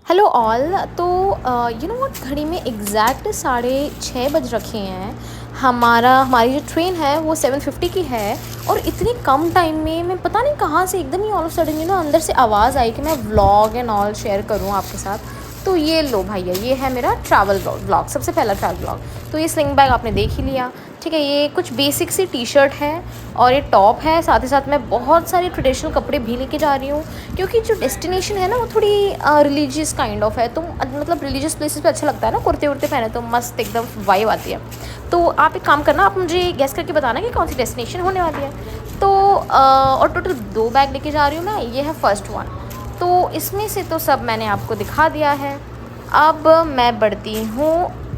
Hello all. तो you know what, घड़ी में एग्जैक्ट 6:30 बज रखे हैं। हमारी जो ट्रेन है वो 7:50 की है। और इतने कम टाइम में मैं पता नहीं कहाँ से एकदम ही ऑल ऑफ सडन अंदर से आवाज़ आई कि मैं व्लॉग एंड ऑल शेयर करूँ आपके साथ। तो ये लो भैया, ये है मेरा ट्रैवल व्लॉग, सबसे पहला ट्रैवल व्लॉग। तो ये स्लिंग बैग आपने देख ही लिया, ठीक है। ये कुछ बेसिक सी टी शर्ट है और ये टॉप है। साथ ही साथ मैं बहुत सारे ट्रेडिशनल कपड़े भी लेके जा रही हूँ, क्योंकि जो डेस्टिनेशन है ना वो थोड़ी रिलीजियस काइंड ऑफ है। तो मतलब रिलीजियस प्लेसेस पे अच्छा लगता है ना, कुर्ते वुर्ते पहने तो मस्त एकदम वाइब आती है। तो आप एक काम करना, आप मुझे गेस करके बताना कि कौन सी डेस्टिनेशन होने वाली है। तो और टोटल 2 बैग लेके जा रही हूँ मैं, ये है फर्स्ट वन। तो इसमें से तो सब मैंने आपको दिखा दिया है। अब मैं बढ़ती हूँ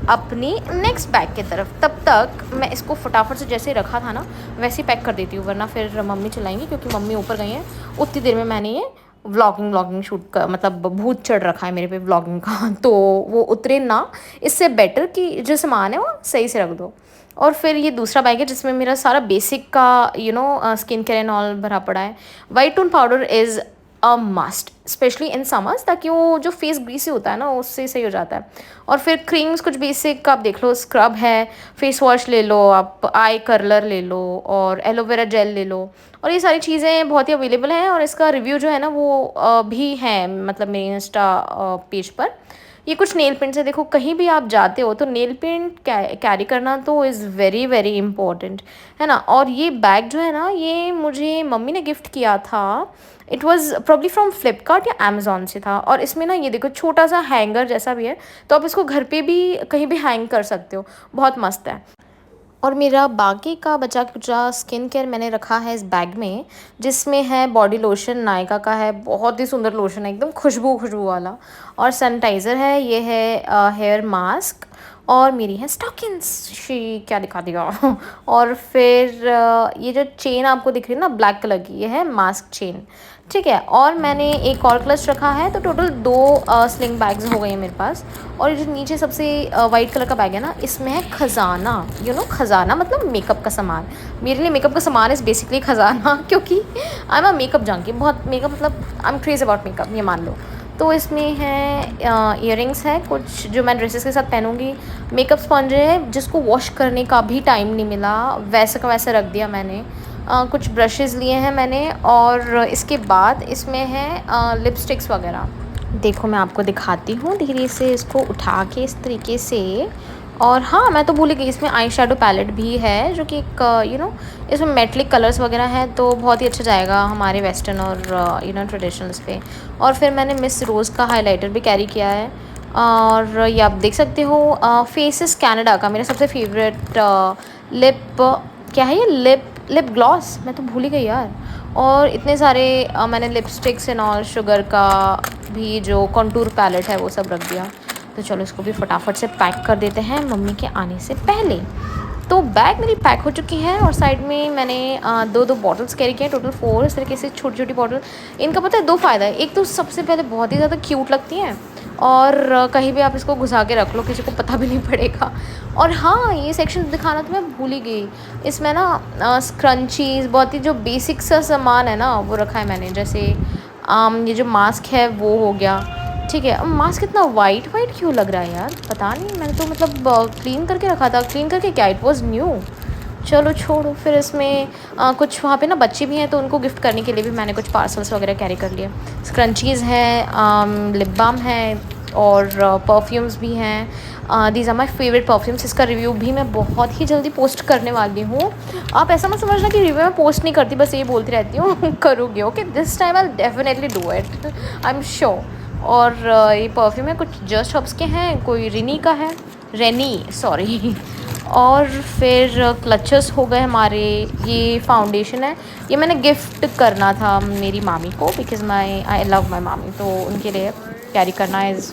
अपनी नेक्स्ट बैग की तरफ। तब तक मैं इसको फटाफट से जैसे रखा था ना वैसे ही पैक कर देती हूँ, वरना फिर मम्मी चलाएंगी, क्योंकि मम्मी ऊपर गई हैं। उतनी देर में मैंने ये व्लॉगिंग शूट का मतलब भूत चढ़ रखा है मेरे पे व्लॉगिंग का तो वो उतरे ना। इससे बेटर कि जो सामान है वो सही से रख दो। और फिर ये दूसरा बैग है जिसमें मेरा सारा बेसिक का स्किन केयर एंड ऑल भरा पड़ा है। White tone powder is a must, specially in summers, ताकि वो जो फेस ग्रीसी होता है ना उससे सही हो जाता है। और फिर क्रीम्स कुछ बेसिक आप देख लो, स्क्रब है, फेस वॉश ले लो, आप आई कर्लर ले लो, और एलोवेरा जेल ले लो। और ये सारी चीज़ें बहुत ही अवेलेबल हैं, और इसका रिव्यू जो है ना वो भी है मतलब मेरे इंस्टा पेज पर। ये कुछ नेल पेंट्स है, देखो कहीं भी आप जाते हो तो नेल पेंट कैरी करना तो इज़ वेरी वेरी इंपॉर्टेंट, है ना। और ये बैग जो है ना ये मुझे मम्मी ने गिफ्ट किया था। It was probably from Flipkart या अमेज़ॉन से था। और इसमें ना ये देखो छोटा सा हैंगर जैसा भी है, तो आप इसको घर पे भी कहीं भी हैंग कर सकते हो, बहुत मस्त है। और मेरा बाकी का बचा कुचा स्किन केयर मैंने रखा है इस बैग में, जिसमें है बॉडी लोशन, नायका का है, बहुत ही सुंदर लोशन है, एकदम खुशबू खुशबू वाला। और सैनिटाइज़र है, ये है हेयर मास्क, और मेरी है स्टॉकिंग्स। शी क्या दिखा दिया और फिर ये जो चेन आपको दिख रही है ना ब्लैक कलर की, ये है मास्क चेन, ठीक है। और मैंने एक और क्लच रखा है, तो टोटल 2 स्लिंग बैग्स हो गए हैं मेरे पास। और ये जो नीचे सबसे वाइट कलर का बैग है ना, इसमें है खजाना। खजाना मतलब मेकअप का सामान। मेरे लिए मेकअप का सामान इज़ बेसिकली खजाना क्योंकि I am a makeup junkie, बहुत मेकअप मतलब I am craze about makeup, ये मान लो। तो इसमें है इयररिंग्स है कुछ जो मैं ड्रेसेस के साथ पहनूंगी, मेकअप स्पंज है जिसको वॉश करने का भी टाइम नहीं मिला, वैसे का वैसे रख दिया मैंने। कुछ ब्रशेज़ लिए हैं मैंने, और इसके बाद इसमें है लिपस्टिक्स वगैरह। देखो मैं आपको दिखाती हूँ धीरे से इसको उठा के इस तरीके से। और हाँ, मैं तो भूल ही गई, इसमें आई शेडो पैलेट भी है जो कि एक इसमें मेटलिक कलर्स वगैरह हैं, तो बहुत ही अच्छा जाएगा हमारे वेस्टर्न और ट्रेडिशनल्स पे। और फिर मैंने मिस रोज़ का हाइलाइटर भी कैरी किया है। और ये आप देख सकते हो फेसेस कैनेडा का मेरा सबसे फेवरेट लिप, क्या है ये, लिप ग्लॉस, मैं तो भूल ही गई यार। और इतने सारे मैंने लिपस्टिक्स एंड ऑल, शुगर का भी जो कॉन्टूर पैलेट है वो सब रख दिया। तो चलो इसको भी फटाफट से पैक कर देते हैं मम्मी के आने से पहले। तो बैग मेरी पैक हो चुकी है, और साइड में मैंने 2 बॉटल्स कैरी किए हैं, टोटल 4 इस तरीके से छोटी छोटी बॉटल। इनका पता है 2 फ़ायदा है, एक तो सबसे पहले बहुत ही ज़्यादा क्यूट लगती हैं, और कहीं भी आप इसको घुसा के रख लो, किसी को पता भी नहीं पड़ेगा। और हाँ, ये सेक्शन दिखाना तो मैं भूल ही गई, इसमें ना स्क्रंचीज़, बहुत ही जो बेसिक सा सामान है ना वो रखा है मैंने। जैसे ये जो मास्क है वो हो गया, ठीक है। अब मास्क इतना वाइट वाइट क्यों लग रहा है यार, पता नहीं, मैंने तो मतलब क्लीन करके रखा था। क्लीन करके क्या, इट वॉज़ न्यू। चलो छोड़ो। फिर इसमें कुछ वहाँ पे ना बच्चे भी हैं, तो उनको गिफ्ट करने के लिए भी मैंने कुछ पार्सल्स वगैरह कैरी कर लिए। स्क्रंचीज़ हैं, लिप बाम है, और परफ्यूम्स भी हैं। These are my favourite perfumes. इसका रिव्यू भी मैं बहुत ही जल्दी पोस्ट करने वाली हूँ। आप ऐसा मत समझना कि रिव्यू में पोस्ट नहीं करती, बस ये बोलती रहती हूँ करूँगी, okay. This time I definitely do it, I am sure. और ये परफ्यूम है कुछ जस्ट हब्स के हैं, कोई रिनी का है, रेनी सॉरी। और फिर क्लचेस हो गए हमारे। ये फाउंडेशन है, ये मैंने गिफ्ट करना था मेरी मामी को, बिकॉज आई लव माई मामी, तो उनके लिए कैरी करना इज़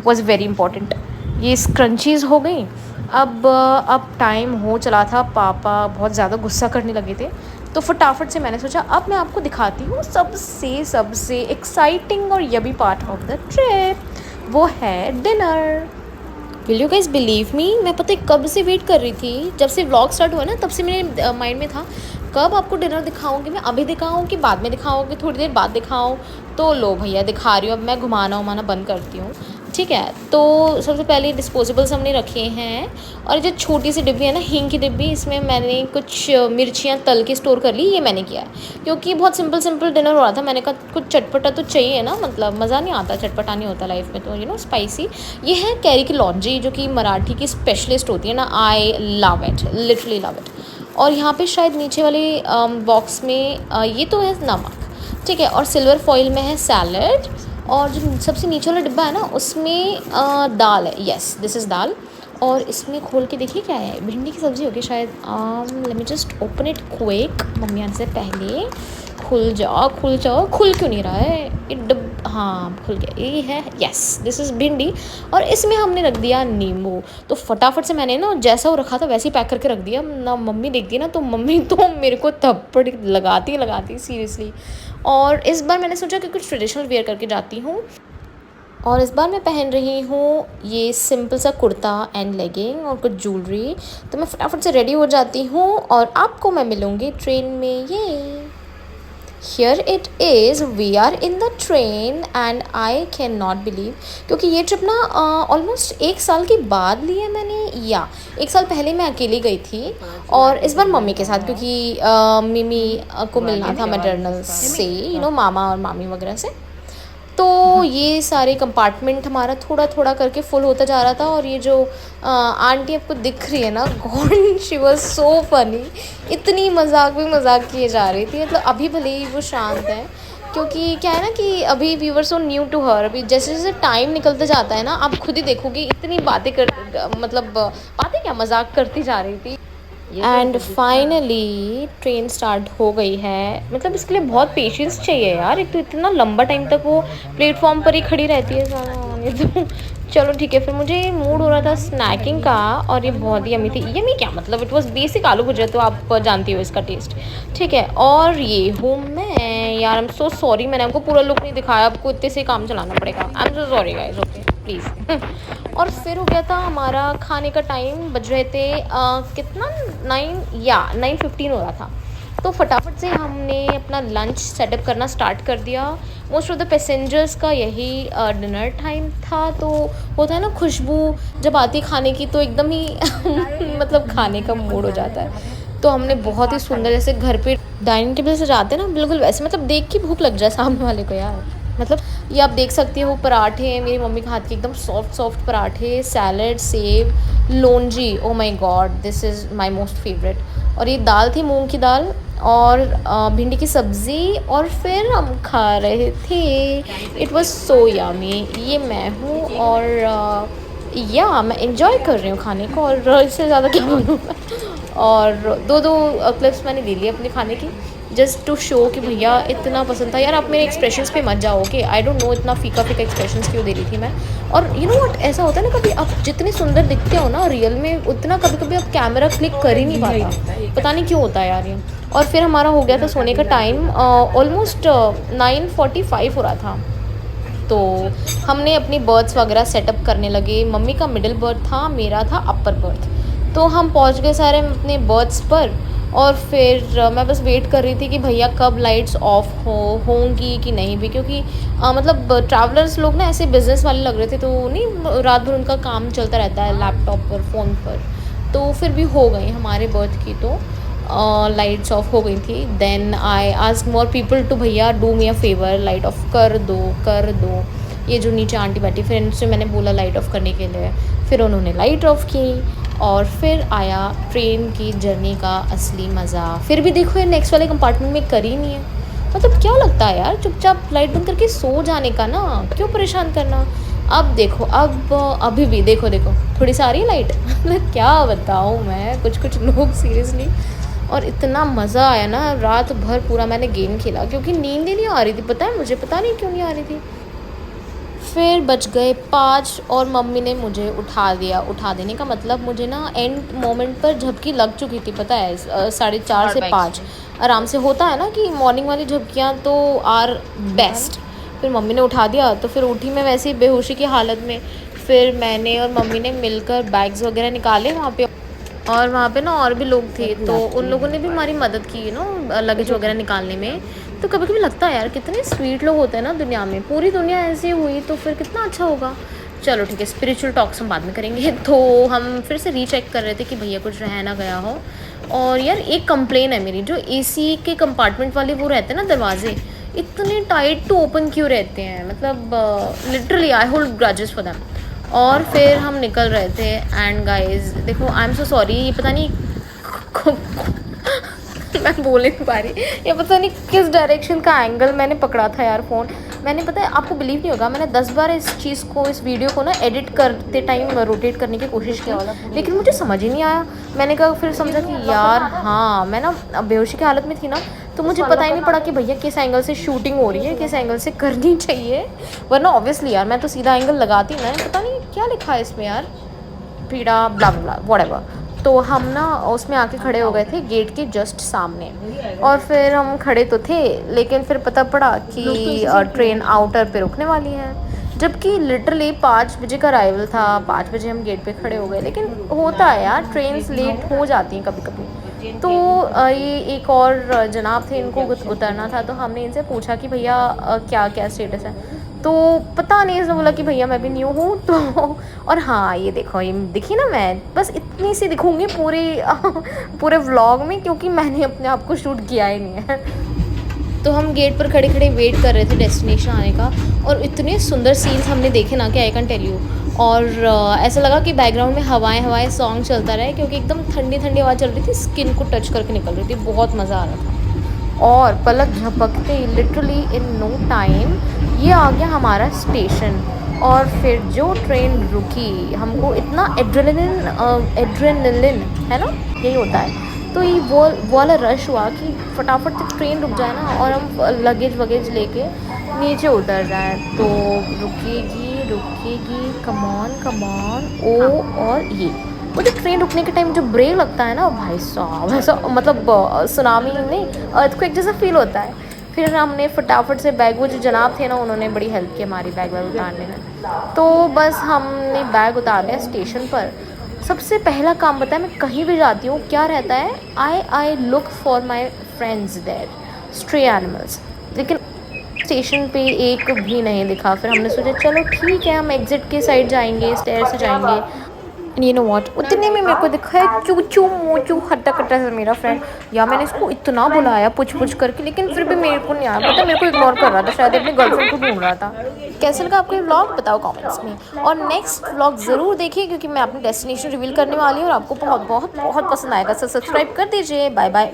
वॉज़ वेरी इंपॉर्टेंट। ये स्क्रंचीज़ हो गई। अब टाइम हो चला था, पापा बहुत ज़्यादा गुस्सा करने लगे थे, तो फटाफट से मैंने सोचा अब मैं आपको दिखाती हूँ सबसे सबसे एक्साइटिंग और यबी पार्ट ऑफ द ट्रिप, वो है dinner. Will you guys believe me, मैं पता है कब से वेट कर रही थी, जब से व्लॉग स्टार्ट हुआ ना तब से मेरे माइंड में था कब आपको डिनर दिखाऊंगी मैं, अभी दिखाऊं कि बाद में दिखाऊंगी, थोड़ी देर बाद दिखाऊं? तो लो भैया दिखा रही हूँ, अब मैं घुमाना उमाना बंद करती हूँ। ठीक है, तो सबसे पहले डिस्पोजेबल्स हमने रखे हैं, और जो छोटी सी डिब्बी है ना हींग की डिब्बी, इसमें मैंने कुछ मिर्चियाँ तल के स्टोर कर ली, ये मैंने किया है क्योंकि बहुत सिंपल सिंपल डिनर हो रहा था। मैंने कहा कुछ चटपटा तो चाहिए ना, मतलब मज़ा नहीं आता, चटपटा नहीं होता लाइफ में, तो स्पाइसी। ये है कैरी की लॉन्ड्री, जो कि मराठी की स्पेशलिस्ट होती है ना, I love it, literally love it. और यहाँ पे शायद नीचे वाले बॉक्स में ये तो है नमक, ठीक है, और सिल्वर फॉइल में है सैलड, और जो सबसे नीचे वाला डिब्बा है ना उसमें दाल है, यस दिस इज़ दाल। और इसमें खोल के देखिए क्या है, भिंडी की सब्ज़ी होगी शायद। Let me just open it quick, mummy आने से पहले। खुल जाओ खुल जाओ, खुल क्यों नहीं रहा है ये हाँ खुल गया, ये है, यस दिस इज़ भिंडी। और इसमें हमने रख दिया नींबू। तो फटाफट से मैंने ना जैसा वो रखा था वैसे ही पैक करके रख दिया ना। मम्मी देखती ना तो मम्मी तो मेरे को थप्पड़ लगाती सीरियसली। और इस बार मैंने सोचा कि कुछ ट्रेडिशनल वेयर करके जाती हूँ, और इस बार मैं पहन रही हूँ ये सिंपल सा कुर्ता एंड लेगिंग और कुछ ज्वेलरी। तो मैं फटाफट से रेडी हो जाती हूँ और आपको मैं मिलूँगी ट्रेन में। ये here it is, we are in the train and I cannot नॉट बिलीव, क्योंकि ये ट्रिप ना ऑलमोस्ट 1 साल के बाद ली है मैंने, या 1 साल पहले मैं अकेली गई थी, और इस बार मम्मी के साथ, क्योंकि मिमी को मिलना था मैटरनल से, मामा और मामी वगैरह से। तो ये सारे कंपार्टमेंट हमारा थोड़ा थोड़ा करके फुल होता जा रहा था। और ये जो आंटी आपको दिख रही है ना, God she was so funny, इतनी मजाक किए जा रही थी। मतलब अभी भले ही वो शांत है, क्योंकि क्या है ना कि अभी we were so new to her. अभी जैसे जैसे टाइम निकलते जाता है ना, आप खुद ही देखोगे इतनी बातें मतलब बातें क्या, मजाक करती जा रही थी। एंड फाइनली ट्रेन स्टार्ट हो गई है। मतलब इसके लिए बहुत पेशेंस चाहिए यार, एक तो इतना लंबा टाइम तक वो प्लेटफॉर्म पर ही खड़ी रहती है सारा तो चलो ठीक है। फिर मुझे मूड हो रहा था स्नैकिंग का, और ये बहुत ही यमी थी। यमी क्या मतलब, इट वाज बेसिक आलू भुजिया, तो आप जानती हो इसका टेस्ट, ठीक है। और ये हूँ मैं यार, आई एम सो सॉरी, मैंने आपको पूरा लुक नहीं दिखाया, आपको इतने से काम चलाना पड़ेगा, I am so sorry guys, okay please और फिर हो गया था हमारा खाने का टाइम, बज रहे थे कितना 9:15 हो रहा था। तो फटाफट से हमने अपना लंच सेटअप करना स्टार्ट कर दिया। मोस्ट ऑफ द पैसेंजर्स का यही डिनर टाइम था। तो होता है ना खुशबू जब आती है खाने की, तो एकदम ही मतलब खाने का मूड हो जाता है। तो हमने बहुत ही सुंदर, जैसे घर पे डाइनिंग टेबल से जाते हैं ना, बिल्कुल वैसे, मतलब देख के भूख लग जाए सामने वाले को यार। मतलब ये आप देख सकती हो, वो पराठे हैं मेरी मम्मी के हाथ के, एकदम सॉफ्ट पराठे, salad, save, लोंजी, oh my God this is my most favourite. और ये दाल थी मूंग की दाल, और भिंडी की सब्ज़ी, और फिर हम खा रहे थे। It was so yummy. ये मैं हूँ, और या मैं इंजॉय कर रही हूँ खाने को, और इससे ज़्यादा क्या बोलूँ मैं। और दो क्लिप्स मैंने ले ली अपने खाने की, जस्ट टू शो कि भैया इतना पसंद था यार। आप मेरे एक्सप्रेशंस पे मत जाओ, ओके, आई डोंट नो इतना फीका एक्सप्रेशंस क्यों दे रही थी मैं। और यू नो व्हाट, ऐसा होता है ना, कभी आप जितने सुंदर दिखते हो ना रियल में, उतना कभी कभी आप कैमरा क्लिक कर ही नहीं पाता, पता नहीं क्यों होता है यार ये। और फिर हमारा हो गया था सोने का टाइम, ऑलमोस्ट 9:45 हो रहा था। तो हमने अपनी बर्थ्स वगैरह सेटअप करने लगे। मम्मी का मिडिल बर्थ था, मेरा था अपर बर्थ। तो हम पहुंच गए सारे अपने बर्थ्स पर, और फिर मैं बस वेट कर रही थी कि भैया कब लाइट्स ऑफ होंगी कि नहीं भी, क्योंकि मतलब ट्रैवलर्स लोग ना ऐसे बिजनेस वाले लग रहे थे, तो नहीं रात भर उनका काम चलता रहता है लैपटॉप पर, फ़ोन पर। तो फिर भी हो गई हमारे बर्थ की, तो लाइट्स ऑफ हो गई थी। Then I ask more people to भैया do me a favour, light off कर दो। ये जो नीचे आंटी बैठी, फिर इनसे मैंने बोला लाइट ऑफ करने के लिए, फिर उन्होंने लाइट ऑफ की। और फिर आया ट्रेन की जर्नी का असली मज़ा। फिर भी देखो ये नेक्स्ट वाले कंपार्टमेंट में कर ही नहीं है। मतलब क्या लगता है यार, चुपचाप लाइट बंद करके सो जाने का ना, क्यों परेशान करना। अब देखो, अब अभी भी देखो थोड़ी सा आ रही है लाइट मतलब क्या बताऊँ मैं, कुछ लोग सीरियसली। और इतना मज़ा आया ना, रात भर पूरा मैंने गेम खेला, क्योंकि नींद ही नहीं आ रही थी, पता है मुझे, पता नहीं क्यों नहीं आ रही थी। फिर बज गए 5 और मम्मी ने मुझे उठा दिया। उठा देने का मतलब, मुझे ना एंड मोमेंट पर झपकी लग चुकी थी, पता है 4:30 से 5 आराम से होता है ना कि मॉर्निंग वाली झपकियाँ तो आर बेस्ट। फिर मम्मी ने उठा दिया, तो फिर उठी मैं वैसे ही बेहोशी की हालत में। फिर मैंने और मम्मी ने मिलकर बैग्स वगैरह निकाले वहाँ पे, और वहाँ पे ना और भी लोग थे, तो उन लोगों ने भी हमारी मदद की लगेज वगैरह निकालने में। तो कभी कभी लगता है यार कितने स्वीट लोग होते हैं ना दुनिया में, पूरी दुनिया ऐसी हुई तो फिर कितना अच्छा होगा। चलो ठीक है, स्पिरिचुअल टॉक्स हम बाद में करेंगे। तो हम फिर से रीचेक कर रहे थे कि भैया कुछ रह ना गया हो। और यार एक कंप्लेन है मेरी, जो एसी के कंपार्टमेंट वाले वो रहते हैं ना दरवाजे, इतने टाइट टू ओपन क्यों रहते हैं, मतलब literally I hold grudges for them. और फिर हम निकल रहे थे एंड गाइस देखो, आई एम सो सॉरी, ये पता नहीं मैं बोल नहीं पा रही, ये पता नहीं किस डायरेक्शन का एंगल मैंने पकड़ा था यार फ़ोन। मैंने, पता है आपको बिलीव नहीं होगा, मैंने 10 बार इस चीज़ को, इस वीडियो को ना एडिट करते टाइम रोटेट करने की कोशिश की, लेकिन मुझे समझ ही नहीं आया। मैंने कहा, फिर समझा कि यार हाँ, मैं ना बेहोशी की हालत में थी ना, तो मुझे पता ही नहीं पड़ा कि भैया किस एंगल से शूटिंग हो रही है, किस एंगल से करनी चाहिए। वरना ऑब्वियसली यार मैं तो सीधा एंगल लगाती ना। पता नहीं क्या लिखा है इसमें यार, पीड़ा ब्ला ब्ला व्हाटएवर। तो हम ना उसमें आके खड़े हो गए थे गेट के जस्ट सामने। और फिर हम खड़े तो थे, लेकिन फिर पता पड़ा कि ट्रेन आउटर पे रुकने वाली है, जबकि लिटरली 5 बजे का अराइवल था। 5 बजे हम गेट पे खड़े हो गए, लेकिन होता है यार, ट्रेन्स लेट हो जाती हैं कभी कभी। तो ये एक और जनाब थे, इनको उतरना था, तो हमने इनसे पूछा कि भैया क्या क्या स्टेटस है। तो पता नहीं, इसने बोला कि भैया मैं भी न्यू हूँ तो। और हाँ, ये देखो, ये दिखी ना, मैं बस इतनी सी दिखूँगी पूरे पूरे व्लॉग में, क्योंकि मैंने अपने आप को शूट किया ही नहीं है। तो हम गेट पर खड़े खड़े वेट कर रहे थे डेस्टिनेशन आने का, और इतने सुंदर सीन्स हमने देखे ना कि आई कैन टेल यू। और ऐसा लगा कि बैकग्राउंड में हवाएं हवाएं सॉन्ग चलता रहे, क्योंकि एकदम ठंडी ठंडी हवा चल रही थी, स्किन को टच करके निकल रही थी, बहुत मज़ा आ रहा था। और पलक झपकते लिटरली इन नो टाइम ये आ गया हमारा स्टेशन। और फिर जो ट्रेन रुकी, हमको इतना एड्रेनलिन है ना, यही होता है, तो ये वो वाला रश हुआ कि फटाफट से ट्रेन रुक जाए ना, और हम लगेज वगेज लेके नीचे उतर जाए। तो रुकेगी रुकेगी, कमॉन कमॉन ओ। और ये वो जो ट्रेन रुकने के टाइम जो ब्रेक लगता है ना, भाई साहब, ऐसा मतलब सुनामी नहीं, अर्थक्वेक जैसा फील होता है। फिर हमने फटाफट से बैग, वो जो जनाब थे ना, उन्होंने बड़ी हेल्प की हमारी बैग वैग उतारने में। तो बस हमने बैग उतार लिया स्टेशन पर। सबसे पहला काम बताया, मैं कहीं भी जाती हूँ क्या रहता है, I look for my friends there, stray animals. लेकिन स्टेशन पे एक भी नहीं दिखा। फिर हमने सोचा चलो ठीक है, हम एग्जिट के साइड जाएंगे, स्टेयर से जाएंगे। यू नो व्हाट, उतने में मेरे को दिखा है चूचू मोचू हट्टा कट्टा से मेरा फ्रेंड। या मैंने इसको इतना बुलाया पुछ पुछ करके, लेकिन फिर भी मेरे को नहीं आया, पता मेरे को इग्नोर कर रहा था, शायद अपनी गर्लफ्रेंड को ढूंढ रहा था। कैसे लगा आपको ये व्लॉग, बताओ कमेंट्स में। और नेक्स्ट व्लॉग ज़रूर देखिए, क्योंकि मैं अपनी डेस्टिनेशन रिवील करने वाली हूँ और आपको बहुत बहुत बहुत पसंद आएगा। सब्सक्राइब कर दीजिए। Bye bye.